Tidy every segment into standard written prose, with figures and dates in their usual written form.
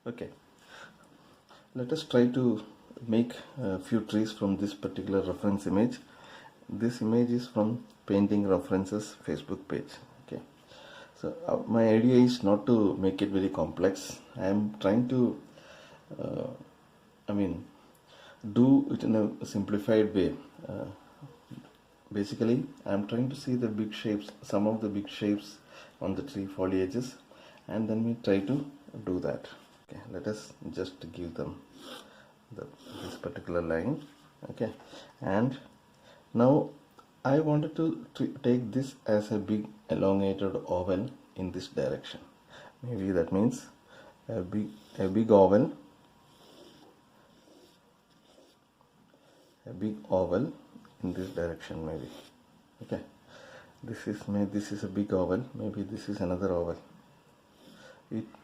Okay, let us try to make a few trees from this particular reference image. This image is from Painting References Facebook page. Okay, so my idea is not to make it very complex. I am trying to do it in a simplified way. Basically, I am trying to see the big shapes, some of the big shapes on the tree foliages, and then we try to do that. Okay, let us just give them this particular line. Okay, and now I wanted to take this as a big elongated oval in this direction. Maybe that means a big oval, in this direction maybe. Okay, this is a big oval. Maybe this is another oval.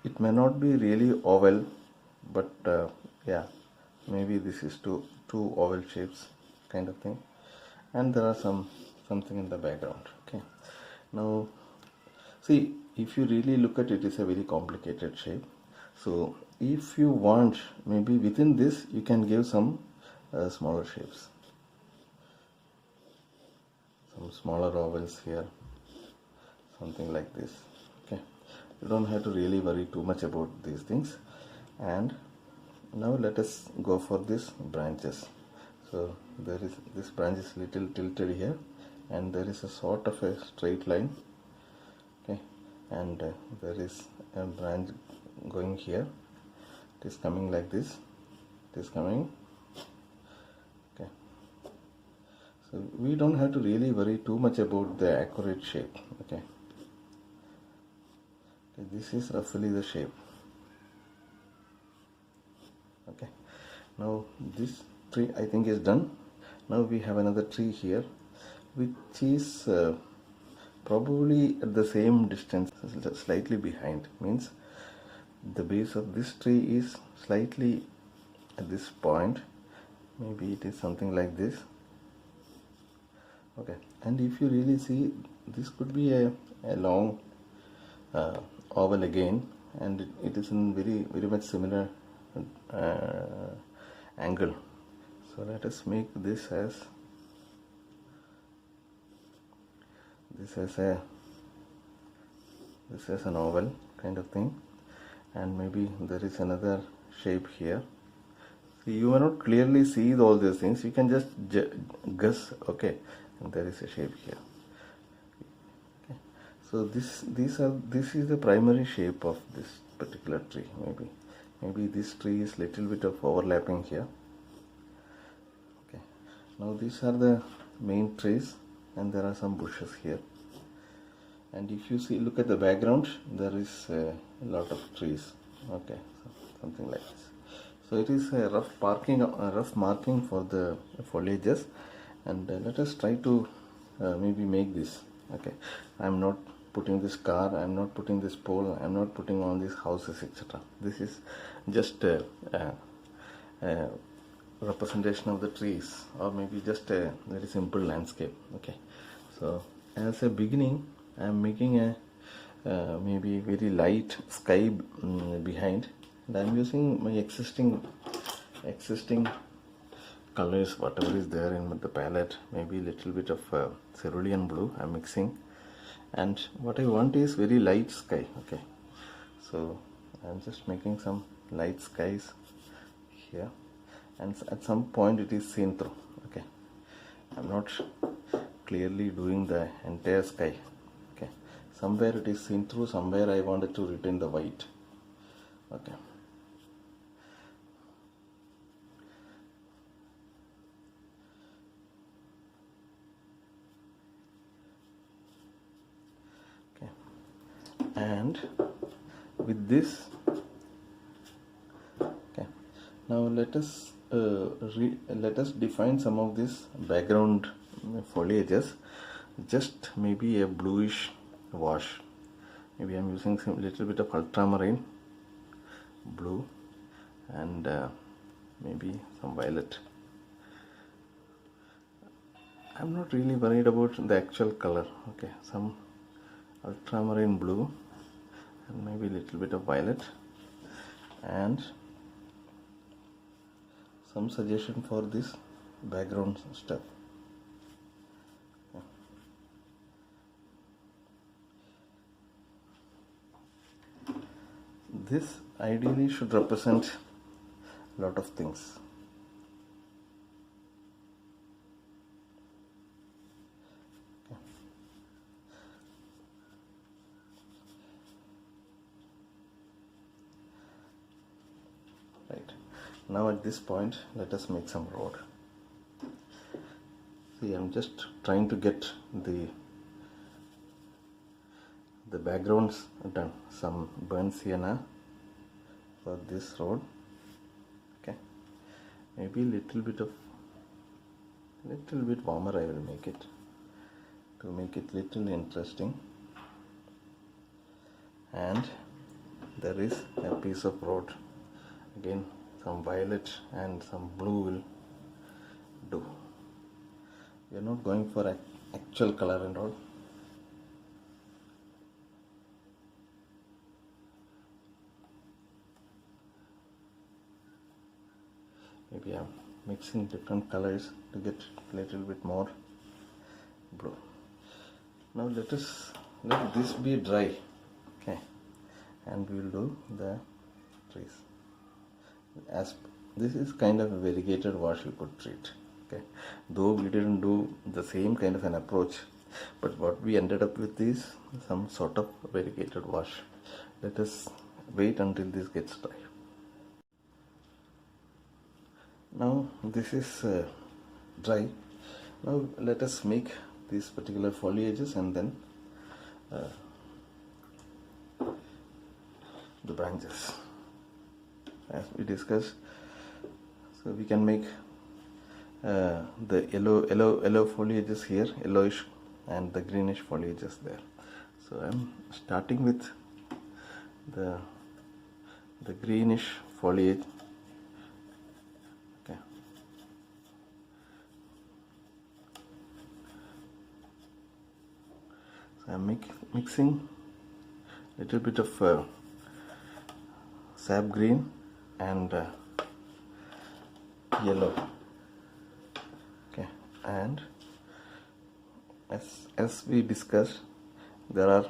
It may not be really oval, but yeah, maybe this is two oval shapes kind of thing, and there are something in the background. Okay, now see, if you really look at it, it's a very complicated shape. So if you want, maybe within this you can give some smaller shapes, some smaller ovals here, something like this. Okay, you don't have to really worry too much about these things. And now let us go for these branches. So there is, this branch is little tilted here, and there is a sort of a straight line. Okay, and there is a branch going here. It is coming like this. It is coming. Okay, so we don't have to really worry too much about the accurate shape. Okay, this is roughly the shape. Okay, now this tree I think is done. Now we have another tree here, which is probably at the same distance, slightly behind. Means the base of this tree is slightly at this point. Maybe it is something like this. Okay, and if you really see, this could be a long oval again, and it is in very much similar angle. So let us make this as an oval kind of thing, and maybe there is another shape here. See, you may not clearly see all these things, you can just guess. Okay, and there is a shape here. Okay, so this is the primary shape of this particular tree. Maybe this tree is little bit of overlapping here. Okay, now these are the main trees, and there are some bushes here. And if you see, look at the background, there is a lot of trees. Okay, so something like this. So it is a rough marking for the foliages, and let us try to maybe make this. Okay, I am not putting this car, I am not putting this pole, I am not putting all these houses, etc. This is just a representation of the trees, or maybe just a very simple landscape. Okay, so as a beginning, I am making a maybe very light sky behind, and I am using my existing colors, whatever is there in the palette. Maybe a little bit of cerulean blue I am mixing, and what I want is very light sky. Okay, so I am just making some light skies here, and at some point it is seen through. Okay, I am not clearly doing the entire sky. Okay, somewhere it is seen through, somewhere I wanted to retain the white. Okay, and with this, okay, now let us define some of this background foliages. Just maybe a bluish wash. Maybe I'm using some little bit of ultramarine blue, and maybe some violet. I'm not really worried about the actual color. Okay, some ultramarine blue and maybe a little bit of violet, and some suggestion for this background stuff. This ideally should represent a lot of things. Right. Now at this point, let us make some road. See, I'm just trying to get the backgrounds done. Some burnt sienna for this road. Okay. Maybe little bit warmer I will make it, to make it little interesting. And there is a piece of road. Again, some violet and some blue will do. We are not going for actual color and all. Maybe I'm mixing different colors to get a little bit more blue. Now let this be dry, okay, and we will do the trees. As this is kind of a variegated wash, you could treat, okay, though we didn't do the same kind of an approach, but what we ended up with is some sort of variegated wash. Let us wait until this gets dry. Now this is dry. Now let us make these particular foliages and then the branches as we discussed. So we can make the yellow foliages here, yellowish, and the greenish foliages there. So I'm starting with the greenish foliage. Okay. So I'm mixing a little bit of sap green and yellow. Okay, and as we discussed, there are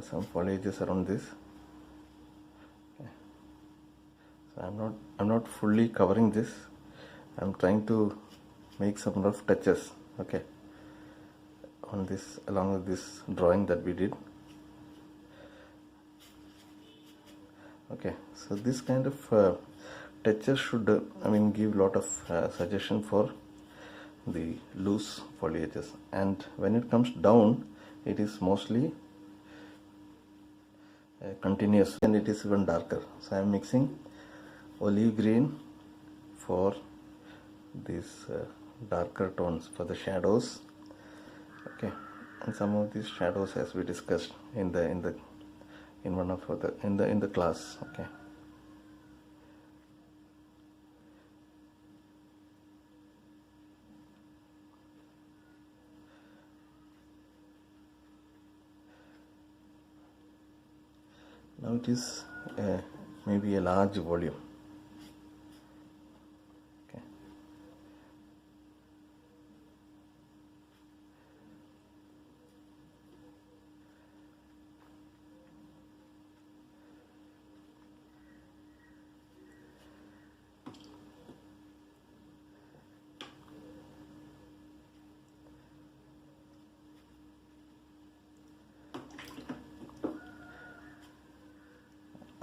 some foliages around this. Okay. So I'm not fully covering this. I'm trying to make some rough touches, okay, on this, along with this drawing that we did. Okay, so this kind of touches should give lot of suggestion for the loose foliages, and when it comes down it is mostly continuous and it is even darker. So I am mixing olive green for these darker tones for the shadows, okay, and some of these shadows as we discussed in the class, okay. Now it is maybe a large volume. Okay.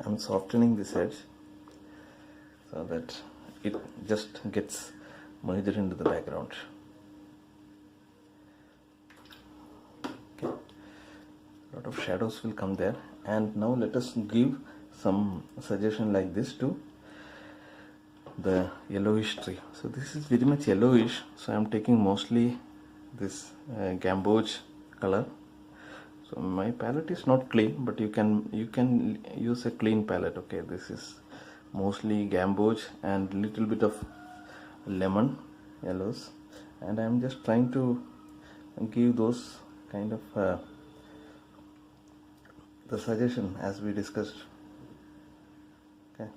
I'm softening this edge so that it just gets merged into the background. Okay. A lot of shadows will come there, and now let us give some suggestion like this to the yellowish tree. So this is very much yellowish, so I'm taking mostly this gamboge color. So my palette is not clean, but you can use a clean palette. Okay, this is mostly gamboge and little bit of lemon yellows, and I'm just trying to give those kind of the suggestion as we discussed. Okay.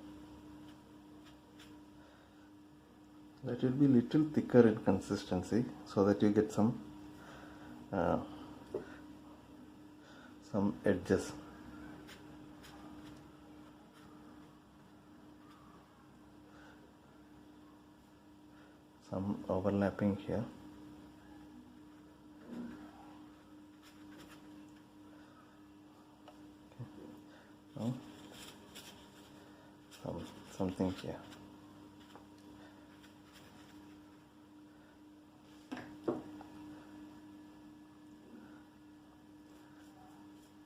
Let it be little thicker in consistency so that you get some edges. Some overlapping here. Okay. Now, something here.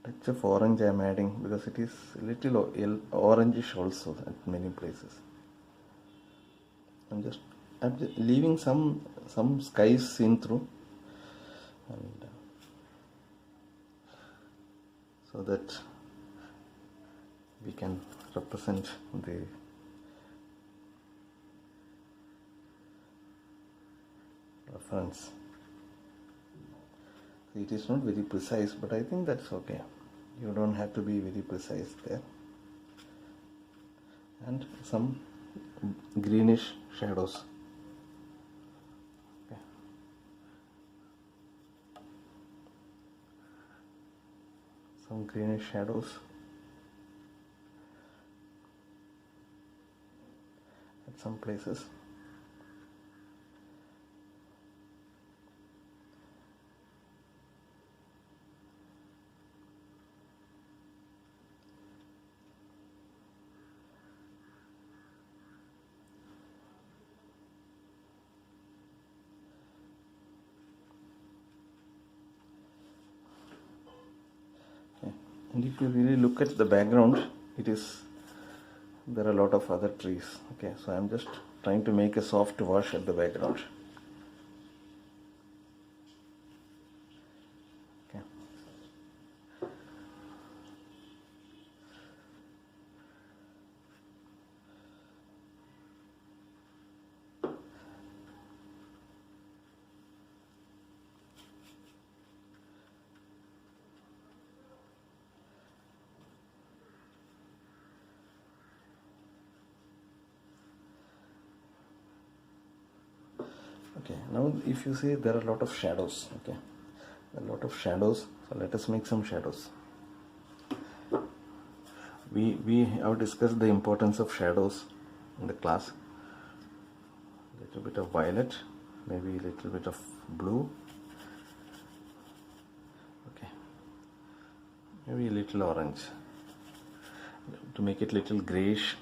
Touch of orange I am adding because it is a little orangish also at many places. I'm just leaving some skies seen through, and so that we can represent the reference. It is not very precise, but I think that's okay. You don't have to be very precise there. And some greenish shadows. Okay. Some greenish shadows at some places. And if you really look at the background, there are a lot of other trees. Okay, so I'm just trying to make a soft wash at the background. Okay. Okay, now if you see, there are a lot of shadows. Okay, a lot of shadows, so let us make some shadows. We have discussed the importance of shadows in the class. A little bit of violet, maybe a little bit of blue. Okay, maybe a little orange to make it little grayish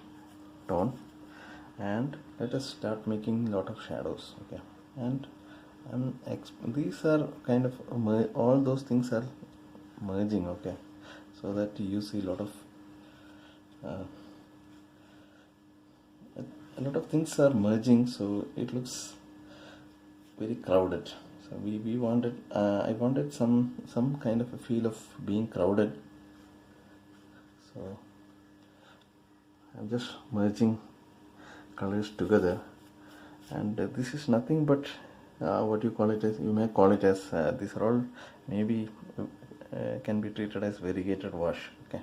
tone. And let us start making a lot of shadows. Okay, and these are kind of all those things are merging. Okay, so that you see a lot of things are merging, so it looks very crowded. So we wanted I wanted some kind of a feel of being crowded, so I'm just merging colors together. And this is nothing but what you call it as, you may call it as, these are all maybe can be treated as variegated wash. Okay,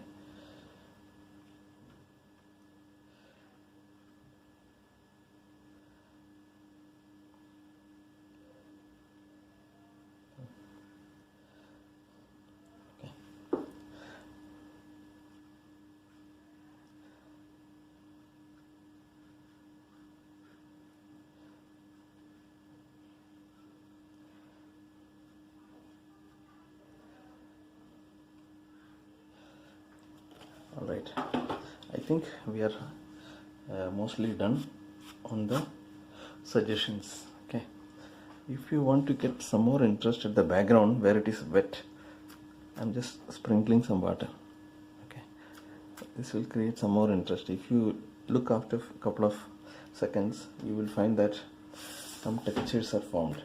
Alright, I think we are mostly done on the suggestions. Okay, if you want to get some more interest at the background where it is wet, I'm just sprinkling some water. Okay, this will create some more interest. If you look after a couple of seconds, you will find that some textures are formed,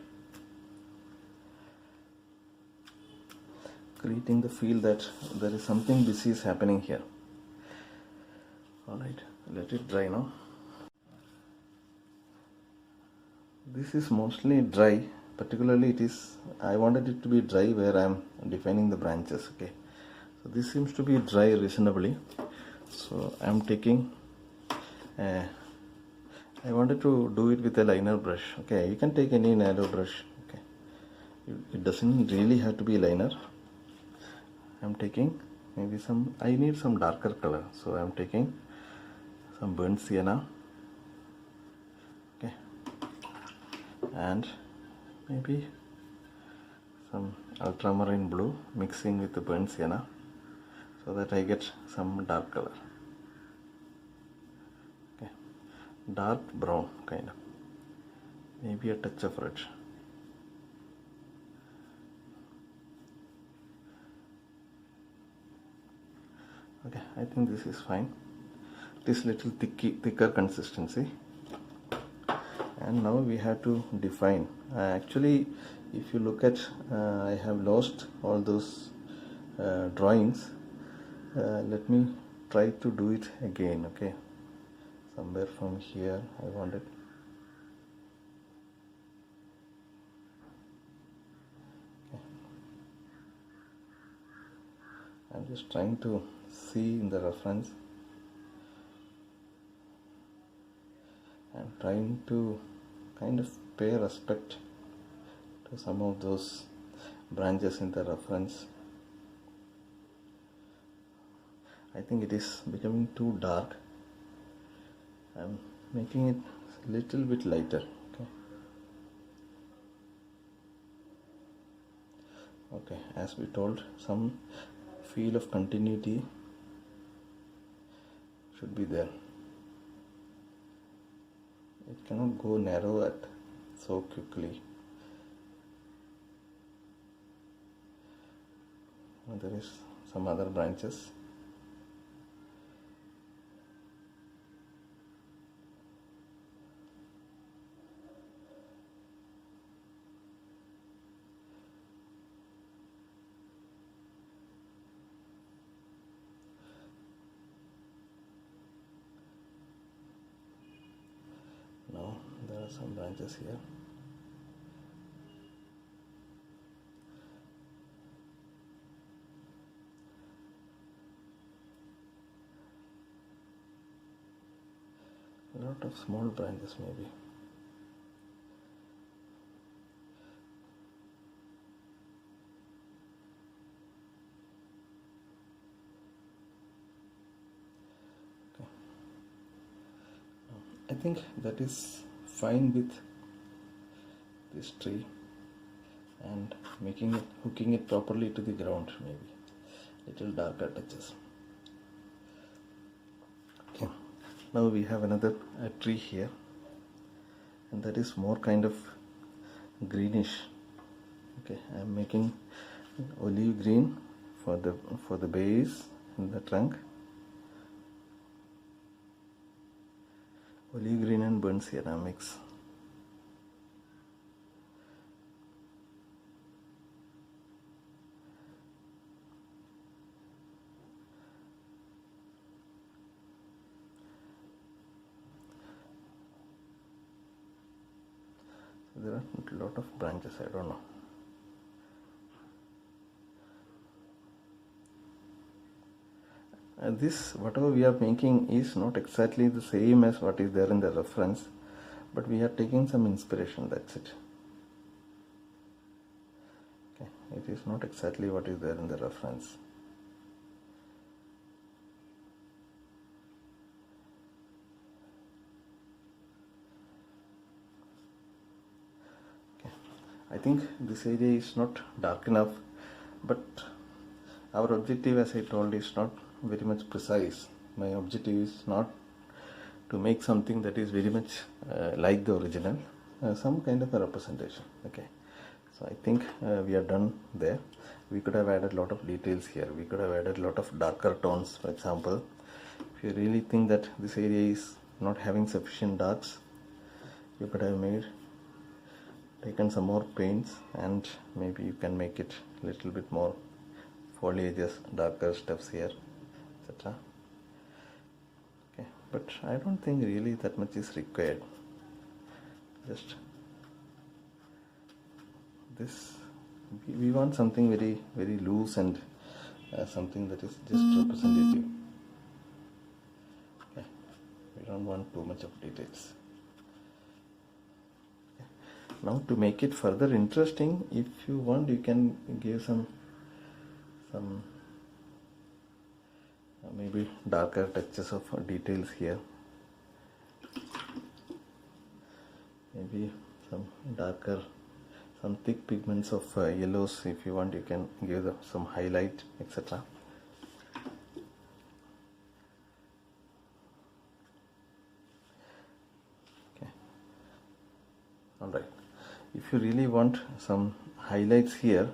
creating the feel that there is something busy is happening here. Alright, let it dry now. This is mostly dry, particularly I wanted it to be dry where I am defining the branches. Okay, so this seems to be dry reasonably, so I am taking I wanted to do it with a liner brush. Okay, you can take any narrow brush. Okay, it doesn't really have to be liner. I'm taking maybe some, I need some darker color, so I'm taking some burnt sienna. Okay, and maybe some ultramarine blue mixing with the burnt sienna, so that I get some dark color. Okay, dark brown kind of, maybe a touch of red. Okay, I think this is fine. This little thicker consistency. And now we have to define. Actually, if you look at, I have lost all those drawings. Let me try to do it again. Okay, somewhere from here I want it. Okay. I'm just trying to see in the reference and trying to kind of pay respect to some of those branches in the reference. I think it is becoming too dark. I'm making it a little bit lighter. Okay. Okay, as we told, some feel of continuity should be there. It cannot go narrow so quickly. There is some other branches. Now there are some branches here. A lot of small branches maybe. Okay. I think that is fine with this tree, and hooking it properly to the ground, maybe little darker touches. Okay. Now we have another tree here, and that is more kind of greenish. Okay, I am making olive green for the base and the trunk. Olive green and burnt sienna mix. There are a lot of branches, I don't know. This, whatever we are making, is not exactly the same as what is there in the reference, but we are taking some inspiration, that's it. Okay, it is not exactly what is there in the reference. I think this area is not dark enough, but our objective, as I told, is not very much precise. My objective is not to make something that is very much like the original, some kind of a representation. Okay, so I think we are done there. We could have added a lot of details here. We could have added a lot of darker tones, for example. If you really think that this area is not having sufficient darks, you could have taken some more paints, and maybe you can make it a little bit more foliages, darker stuffs here, etc. Okay, but I don't think really that much is required. Just this, we want something very, very loose and something that is just representative. Okay, we don't want too much of details. Now to make it further interesting, if you want, you can give some maybe darker touches of details here. Maybe some darker, some thick pigments of yellows. If you want, you can give some highlight, etc. Okay. All right. If you really want some highlights here,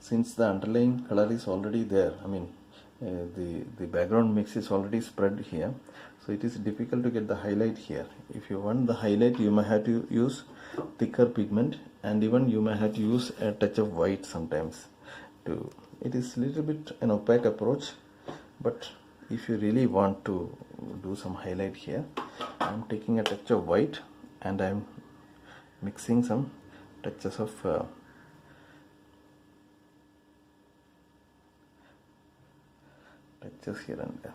since the underlying color is already there, I mean the background mix is already spread here, so it is difficult to get the highlight here. If you want the highlight, you may have to use thicker pigment, and even you may have to use a touch of white sometimes. It is a little bit an opaque approach, but if you really want to do some highlight here, I am taking a touch of white and I am mixing some touches of touches here and there.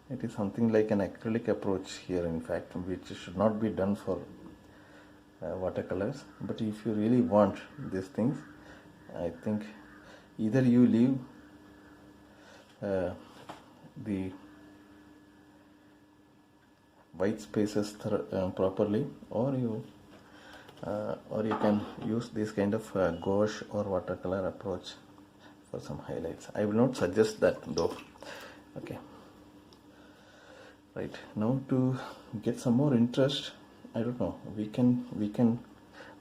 It is something like an acrylic approach here, in fact, which should not be done for watercolors. But if you really want these things, I think either you leave the white spaces properly, or you can use this kind of gouache or watercolor approach for some highlights. I will not suggest that though. Okay, right, now to get some more interest, I don't know, we can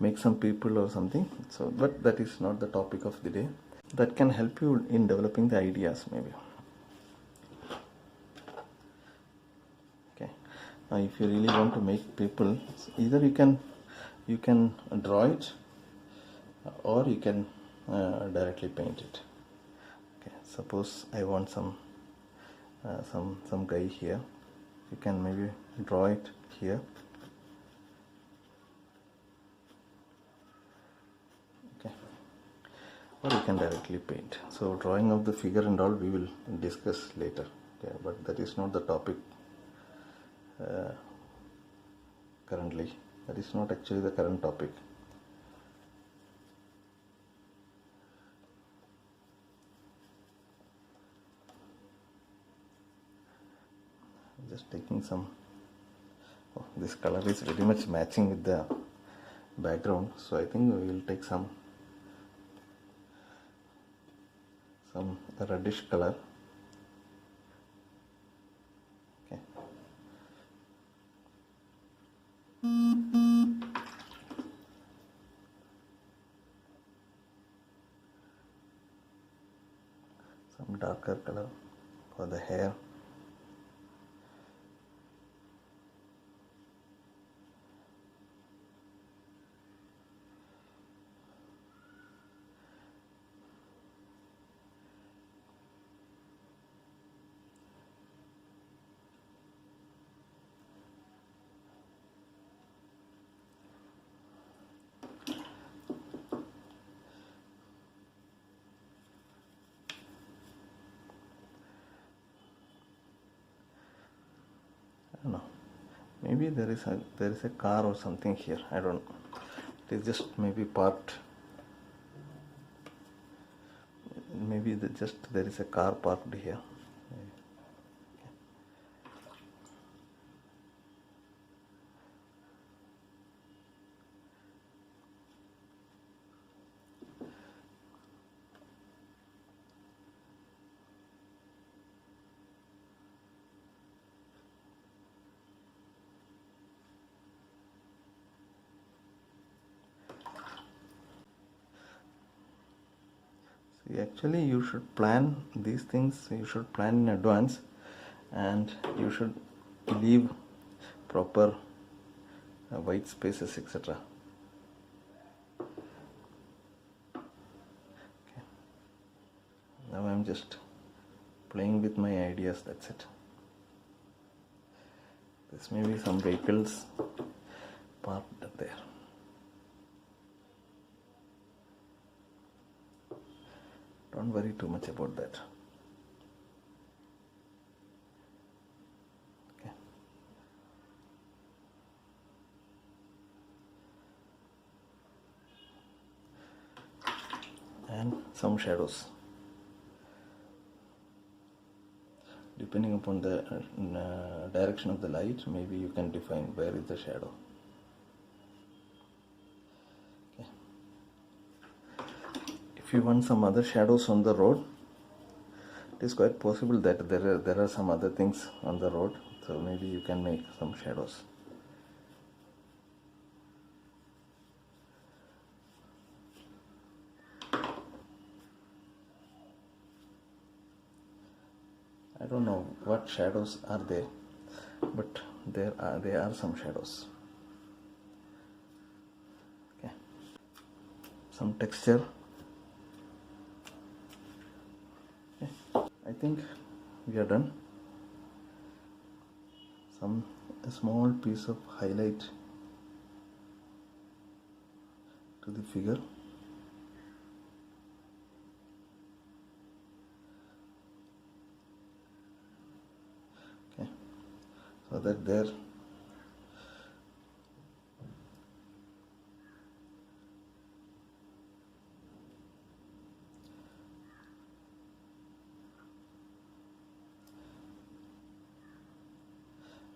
make some people or something, so but that is not the topic of the day. That can help you in developing the ideas maybe. Okay, now if you really want to make people, either you can draw it, or you can directly paint it. Okay, suppose I want some guy here, you can maybe draw it here. Okay, or you can directly paint. So drawing of the figure and all we will discuss later. Okay, but that is not the topic currently. That is not actually the current topic. Just taking some, this color is very much matching with the background, so I think we will take some reddish color. Okay. Some darker color for the hair. I don't know, maybe there is a car or something here, I don't know, it is just maybe parked, maybe there is a car parked here. Actually, you should plan these things, you should plan in advance, and you should leave proper white spaces, etc. Okay. Now I am just playing with my ideas, that's it. This may be some vehicles parked there. Don't worry too much about that. Okay. some shadows. Depending upon the direction of the light, maybe you can define where is the shadow. Okay. If you want some other shadows on the road, it is quite possible that there are some other things on the road, so maybe you can make some shadows. I don't know what shadows are there, but there are some shadows. Okay. Some texture. Okay. I think we are done. A small piece of highlight to the figure. Okay, so that there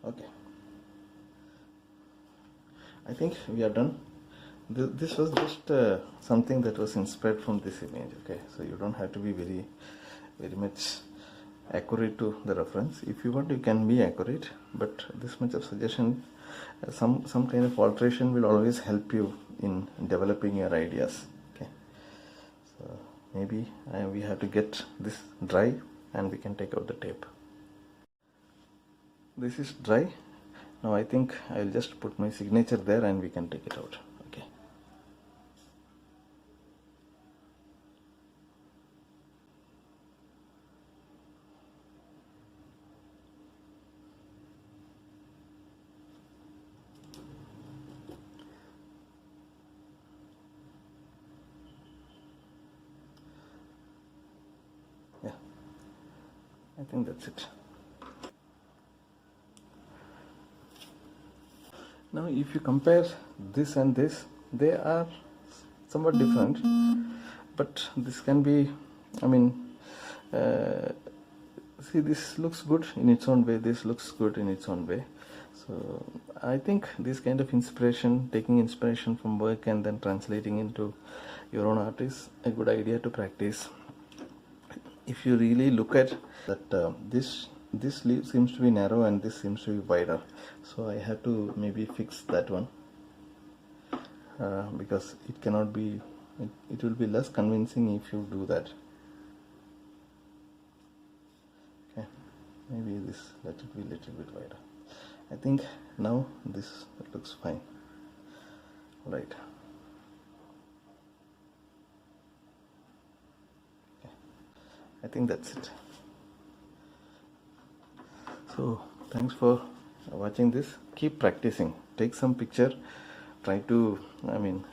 okay, I think we are done. This was just something that was inspired from this image. Okay, so you don't have to be very much accurate to the reference. If you want, you can be accurate, but this much of suggestion, some kind of alteration will always help you in developing your ideas. Okay, so maybe we have to get this dry and we can take out the tape. This is dry. Now I think I'll just put my signature there and we can take it out. Okay. Yeah, I think that's it. Now if you compare this and this, they are somewhat different, but this can be, I mean, see, this looks good in its own way, this looks good in its own way. So I think this kind of inspiration, taking inspiration from work and then translating into your own art is a good idea to practice. If you really look at that, this leaf seems to be narrow and this seems to be wider, so I have to maybe fix that one, because it cannot be, it will be less convincing if you do that. Okay, maybe this, let it be a little bit wider. I think now this looks fine. Right. Okay. I think that's it. So thanks for watching this. Keep practicing. Take some picture. Try to, I mean,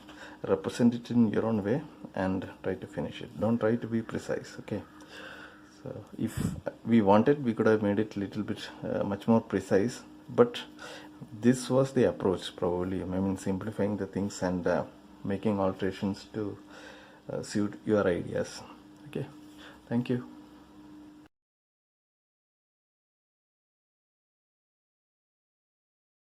represent it in your own way and try to finish it. Don't try to be precise. Okay. So if we wanted, we could have made it a little bit much more precise. But this was the approach, probably. I mean, simplifying the things and making alterations to suit your ideas. Okay. Thank you.